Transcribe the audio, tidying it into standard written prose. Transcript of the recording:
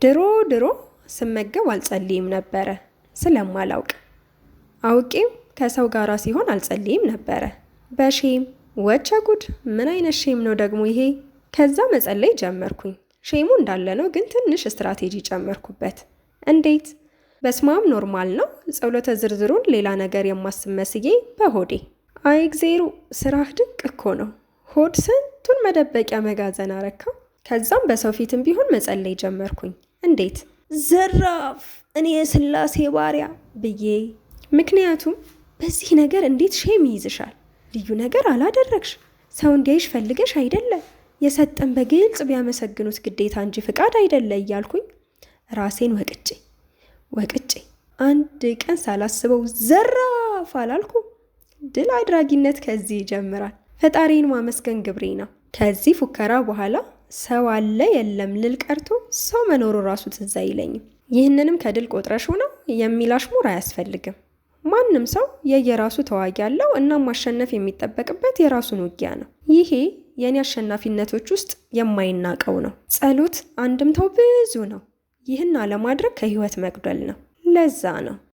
ድሮ ስመገብ አልጸልይም ነበረ ስለማላውቅ። አውቄም ከሰው ጋራ ሲሆን አልጸልይም ነበረ። በሼም ወቸ ጉድ! ምን አይነት ሼም ነው ደግሞ ይሄ? ከዛ መጸለይ ጀመርኩኝ። ሼሙ እንዳለ ነው፣ ግን ትንሽ ስትራቴጂ ጨመርኩበት። እንዴት? በስማም ኖርማል ነው። ጸሎተ ዝርዝሩን ሌላ ነገር የማስመስዬ በሆዴ። አይ እግዜሩ፣ ስራህ ድንቅ እኮ ነው። ሆድ ስንቱን መደበቂያ መጋዘን አረካው። ከዛም በሰው ፊትም ቢሆን መጸለይ ጀመርኩኝ። እንዴት? ዘራፍ እኔ የስላሴ ባሪያ ብዬ። ምክንያቱም በዚህ ነገር እንዴት ሼም ይይዝሻል? ልዩ ነገር አላደረግሽ፣ ሰው እንዲያይሽ ፈልገሽ አይደለ፣ የሰጠን በግልጽ ቢያመሰግኑት ግዴታ እንጂ ፍቃድ አይደለ እያልኩኝ ራሴን ወቅጬ አንድ ቀን ሳላስበው ዘራፍ አላልኩ። ድል አድራጊነት ከዚህ ይጀምራል። ፈጣሪን ማመስገን ግብሬ ነው። ከዚህ ፉከራ በኋላ ሰው አለ የለም ልል ቀርቶ ሰው መኖሩ ራሱ ትዝ አይለኝም። ይህንንም ከድል ቆጥረሽው ነው የሚል አሽሙር አያስፈልግም። ማንም ሰው የየራሱ ተዋጊ አለው እና ማሸነፍ የሚጠበቅበት የራሱን ውጊያ ነው። ይሄ የኔ አሸናፊነቶች ውስጥ የማይናቀው ነው። ጸሎት አንድምታው ብዙ ነው። ይህን አለማድረግ ከህይወት መጉደል ነው። ለዛ ነው